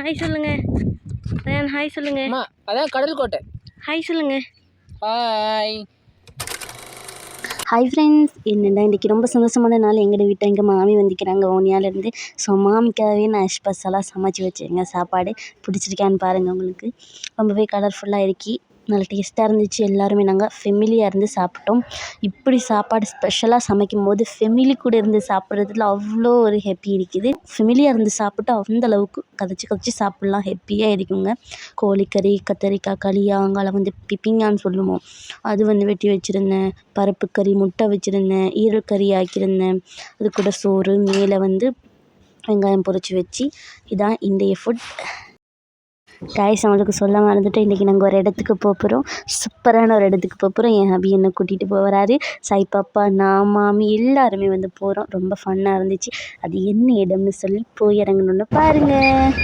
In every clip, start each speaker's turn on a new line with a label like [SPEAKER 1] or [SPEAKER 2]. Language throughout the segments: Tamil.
[SPEAKER 1] ஹாய் சொல்லுங்க. ரயான் ஹாய் சொல்லுங்க.
[SPEAKER 2] அம்மா அதான் கடல் கோட்டை.
[SPEAKER 1] ஹாய் சொல்லுங்க.
[SPEAKER 2] ஹாய்.
[SPEAKER 3] ஹாய் ஃப்ரெண்ட்ஸ், என்னடா இன்றைக்கி ரொம்ப சந்தோஷமான நாள். எங்கள் வீட்டை எங்கள் மாமி வந்திக்கிறாங்க ஓனியாலேருந்து. ஸோ மாமிக்காகவே நான் ஸ்பெஷலாக சமைச்சி வச்சுருங்க. சாப்பாடு பிடிச்சிருக்கான்னு பாருங்கள். உங்களுக்கு ரொம்பவே கலர்ஃபுல்லாக இருக்கி நல்லா டேஸ்ட்டாக இருந்துச்சு. எல்லாருமே நாங்கள் ஃபெமிலியாக இருந்து சாப்பிட்டோம். இப்படி சாப்பாடு ஸ்பெஷலாக சமைக்கும் போது ஃபெமிலி கூட இருந்து சாப்பிட்றதுல அவ்வளோ ஒரு ஹாப்பி இருக்குது. ஃபெமிலியாக இருந்து சாப்பிட்டு அந்த அளவுக்கு கதைச்சி சாப்பிட்லாம், ஹாப்பியாக இருக்குங்க. கோழிக்கறி, கத்தரிக்காய், களியாங்கால பிப்பிங்கான்னு சொல்லுவோம், அது வெட்டி வச்சுருந்தேன். பருப்பு கறி, முட்டை வச்சுருந்தேன். ஈரல் கறி ஆக்கியிருந்தேன். அது கூட சோறு, மேலே வெங்காயம் பொரிச்சு வச்சு. இதான் இன்றைய ஃபுட். கைஸ், அவங்களுக்கு சொல்ல மறந்துட்டு, இன்றைக்கி நாங்கள் ஒரு இடத்துக்கு போகிறோம். சூப்பரான ஒரு இடத்துக்கு போகிறோம். என் ஹபி என்னை கூட்டிகிட்டு போகிறாரு. சாய் பாப்பா, நான், மாமி எல்லாருமே போகிறோம். ரொம்ப ஃபன்னாக இருந்துச்சு. அது என்ன இடம்னு சொல்லி போய் இறங்கணுன்னு பாருங்கள்.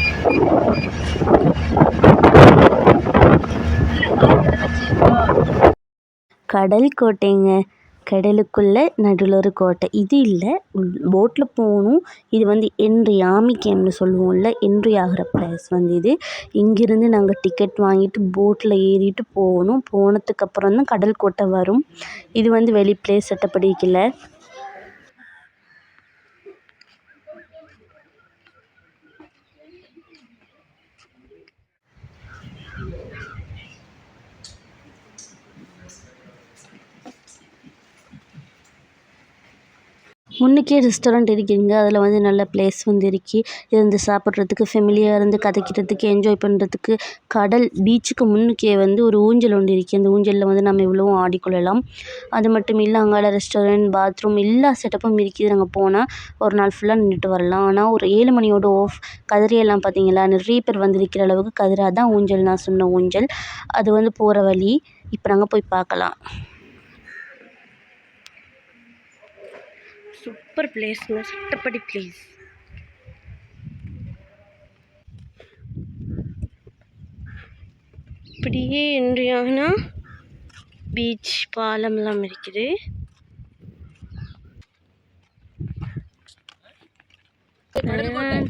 [SPEAKER 3] கடல் கோட்டைங்க. கடலுக்குள்ளே நடுவில் ஒரு கோட்டை. இது இல்லை, போட்டில் போகணும். இது என்ட்ரி கேம்னு சொல்லுவோம்ல, என்ட்ரி ஆகிற ப்ளேஸ் இது. இங்கேருந்து நாங்கள் டிக்கெட் வாங்கிட்டு போட்டில் ஏறிட்டு போகணும். போனதுக்கப்புறம் தான் கடல் கோட்டை வரும். இது வெளி பிளேஸ் சட்டப்படிக்கல. முன்னுக்கே ரெஸ்டாரண்ட் இருக்குங்க. அதில் நல்ல பிளேஸ் இருக்கு. இருந்து சாப்பிட்றதுக்கு, ஃபெமிலியாக இருந்து கதைக்கிறதுக்கு, என்ஜாய் பண்ணுறதுக்கு. கடல் பீச்சுக்கு முன்னுக்கே ஒரு ஊஞ்சல் ஒன்று இருக்குது. அந்த ஊஞ்சலில் நம்ம இவ்வளவும் ஆடிக்கொள்ளலாம். அது மட்டும் இல்லை, அங்கால ரெஸ்டாரண்ட், பாத்ரூம் எல்லா செட்டப்பும் இருக்குது. நாங்கள் போனால் ஒரு நாள் ஃபுல்லாக நின்றுட்டு வரலாம். ஆனால் ஒரு 7 மணியோட ஆஃப். கதிரையெல்லாம் பார்த்தீங்களா, நிறைய பேர் இருக்கிற அளவுக்கு கதிராக தான் ஊஞ்சல். நான் சொன்ன ஊஞ்சல் அது போகிற வழி. இப்போ நாங்கள் போய் பார்க்கலாம்.
[SPEAKER 1] சூப்பர் பிளேஸ்ங்க, சட்டப்படி பிளேஸ். இப்படியே என்றியாகனா பீச், பாலம்லாம் இருக்குது.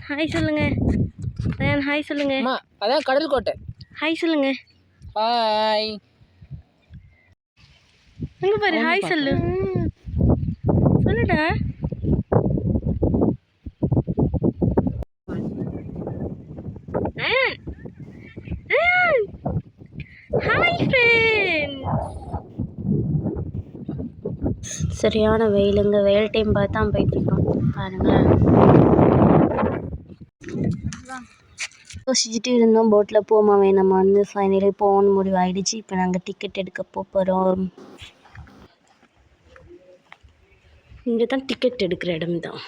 [SPEAKER 1] ஹாய் சொல்லுங்க. ரயான் ஹாய் சொல்லுங்க.
[SPEAKER 2] அம்மா அதான் கடல் கோட்டை.
[SPEAKER 1] ஹாய் சொல்லுங்க.
[SPEAKER 2] ஹாய்.
[SPEAKER 1] அங்க பாரு, ஹாய் சொல்லு. சொல்லுடா. Hi friends.
[SPEAKER 3] சரியான வெயிலுங்க. வெயில் டைம் பார்த்து தான் போயிட்டுருக்கோம். பாருங்களேன். யோசிச்சுட்டு இருந்தோம், போட்டில் போமா வேணாமான்னு. ஃபைனலி போகணும்னு முடிவாயிடுச்சு. இப்போ நாங்கள் டிக்கெட் எடுக்க போகிறோம்.
[SPEAKER 1] இங்கே தான் டிக்கெட் எடுக்கிற இடம் தான்.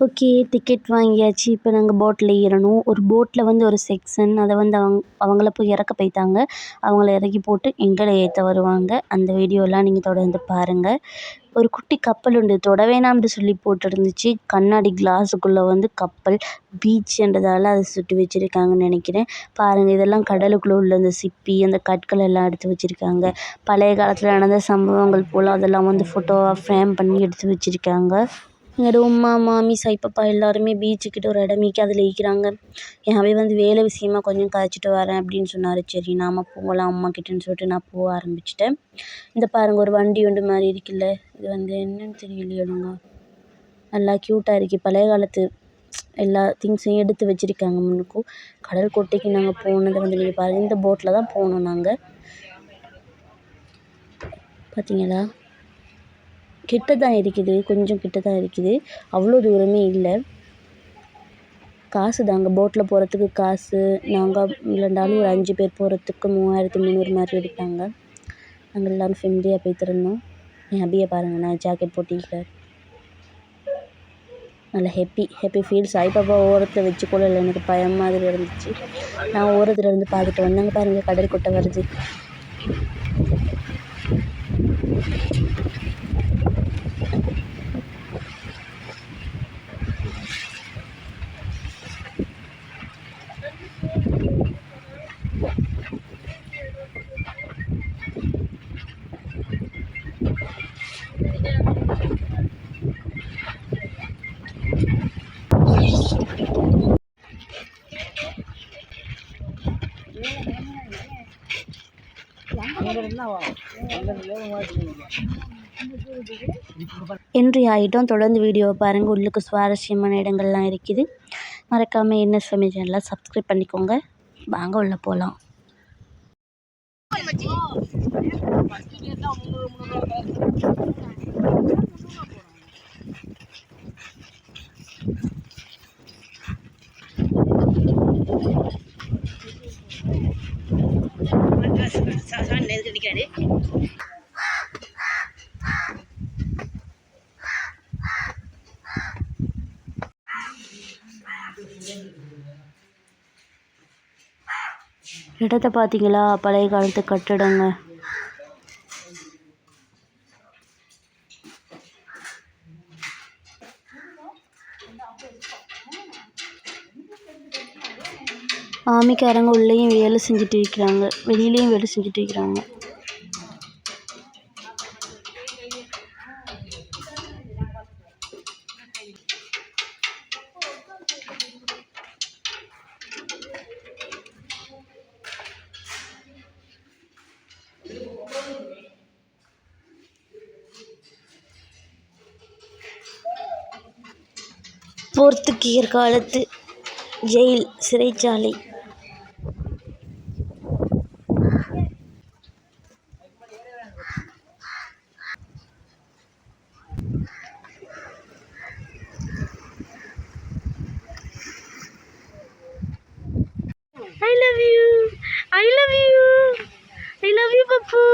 [SPEAKER 3] ஓகே, டிக்கெட் வாங்கியாச்சு. இப்போ நாங்கள் போட்டில் ஏறணும். ஒரு போட்டில் ஒரு செக்ஷன், அதை அவங்கள போய் இறக்க போயிட்டாங்க. அவங்கள இறக்கி போட்டு எங்களை ஏற்ற வருவாங்க. அந்த வீடியோலாம் நீங்கள் தொடர்ந்து பாருங்கள். ஒரு குட்டி கப்பல் உண்டு, தொட வேணாம்னு சொல்லி போட்டுருந்துச்சு. கண்ணாடி கிளாஸுக்குள்ளே கப்பல். பீச்சுன்றதால அதை சுட்டி வச்சுருக்காங்கன்னு நினைக்கிறேன். பாருங்கள், இதெல்லாம் கடலுக்குள்ளே உள்ள அந்த சிப்பி, அந்த கற்கள் எல்லாம் எடுத்து வச்சுருக்காங்க. பழைய காலத்தில் நடந்த சம்பவங்கள் போல் அதெல்லாம் ஃபோட்டோவாக ஃப்ரேம் பண்ணி எடுத்து வச்சுருக்காங்க. எங்களோட உம்மா, மாமி, சாய்பாப்பா எல்லாருமே பீச்சுக்கிட்ட ஒரு இடமிக்கு அதில் இருக்கிறாங்க. என் ஹபி வேலை விஷயமா கொஞ்சம் கதைச்சிட்டு வரேன் அப்படின்னு சொன்னார். சரி நாம் போகலாம் அம்மா கிட்டேன்னு சொல்லிட்டு நான் போக ஆரம்பிச்சிட்டேன். இந்த பாருங்கள், ஒரு வண்டி ஒன்று மாதிரி இருக்குல்ல, இது என்னன்னு தெரியலையோங்க. நல்லா க்யூட்டாக இருக்குது. பழைய காலத்து எல்லா திங்ஸையும் எடுத்து வச்சுருக்காங்க முன்னுக்கும். கடல் கோட்டைக்கு நாங்கள் போனதை நீங்கள் பாருங்கள். இந்த போட்டில் தான் போனோம் நாங்கள். பார்த்தீங்களா, கிட்ட தான் இருக்குது, கொஞ்சம் கிட்ட தான் இருக்குது. அவ்வளோ தூரமே இல்லை. காசு தாங்க, போட்டில் போகிறதுக்கு காசு. நாங்கள் இல்லைண்டாலும் ஒரு 5 பேர் போகிறதுக்கு 3300 மாதிரி எடுப்பாங்க. நாங்கள் எல்லோரும் ஃபெமிலியாக போய்த்திருந்தோம். என் ஹபியை பாருங்கள், நான் ஜாக்கெட் போட்டிருக்கார். நல்லா ஹாப்பி ஃபீல். சாய்பாபா ஓரத்தில் வச்சுக்கொள்ள இல்லை, எனக்கு பயம் மாதிரி இருந்துச்சு. நான் ஓரத்தில் இருந்து பார்த்துட்டு வந்தாங்க. பாருங்கள், கடல் கொட்டை வருது. என்ட்ரி ஆகிட்டோம். தொடர்ந்து வீடியோவை பாருங்கள். உள்ளுக்கு சுவாரஸ்யமான இடங்கள்லாம் இருக்குது. மறக்காமல் NSFamily சேனலை சப்ஸ்கிரைப் பண்ணிக்கோங்க. வாங்க உள்ளே போகலாம். இடத்த பார்த்தீங்களா? பழைய காலத்து கட்டடங்க. ஆமிக்காரங்க உள்ளேயும் வேலை செஞ்சுட்டு இருக்கிறாங்க, வெளியிலையும் வேலை செஞ்சுட்டு இருக்கிறாங்க. போர்த்துகீயர் காலத்து ஜெயில், சிறைச்சாலை. I love you. I love you. I love you, Papu.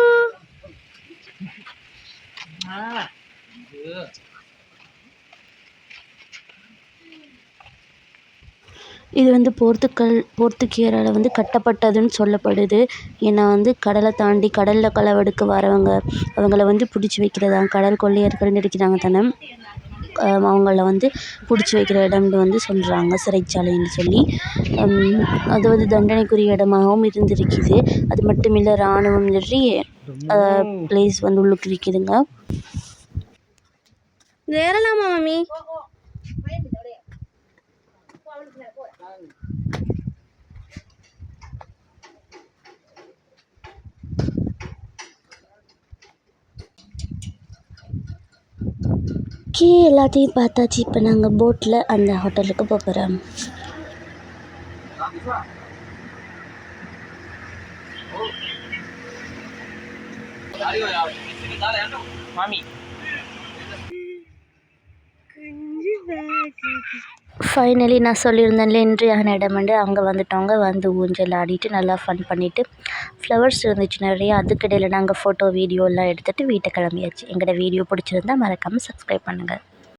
[SPEAKER 3] இது வந்து போர்த்துகீயரால் வந்து கட்டப்பட்டதுன்னு சொல்லப்படுது. ஏன்னா வந்து கடலை தாண்டி கடலில் களவெடுக்க வரவங்க அவங்கள வந்து பிடிச்சி வைக்கிறதாம். கடல் கொள்ளையர்கள்னு இருக்கிறாங்க தானே, அவங்கள வந்து பிடிச்சி வைக்கிற இடம்னு வந்து சொல்கிறாங்க, சிறைச்சாலைன்னு சொல்லி. அது வந்து தண்டனைக்குரிய இடமாகவும் இருந்திருக்குது. அது மட்டும் இல்லை, இராணுவம் சொல்லி பிளேஸ் வந்து உள்ளுக்கு இருக்குதுங்க. ஏறலாமா மாமி? எல்லாத்தையும் பார்த்தாச்சு. இப்போ நாங்கள் போட்டில் அந்த ஹோட்டலுக்கு போகிறோம். ஃபைனலி நான் சொல்லியிருந்தேன்ல என்ட்ரி ஆன இடமெண்டு, அங்கே வந்துட்டோங்க. வந்து ஊஞ்சல் ஆடிட்டு நல்லா ஃபன் பண்ணிவிட்டு ஃப்ளவர்ஸ் இருந்துச்சு நிறைய. அதுக்கிடையில் நாங்கள் ஃபோட்டோ வீடியோலாம் எடுத்துகிட்டு வீட்டை கிளம்பியாச்சு. எங்களோட வீடியோ பிடிச்சிருந்தா மறக்காமல் சப்ஸ்கிரைப் பண்ணுங்கள்.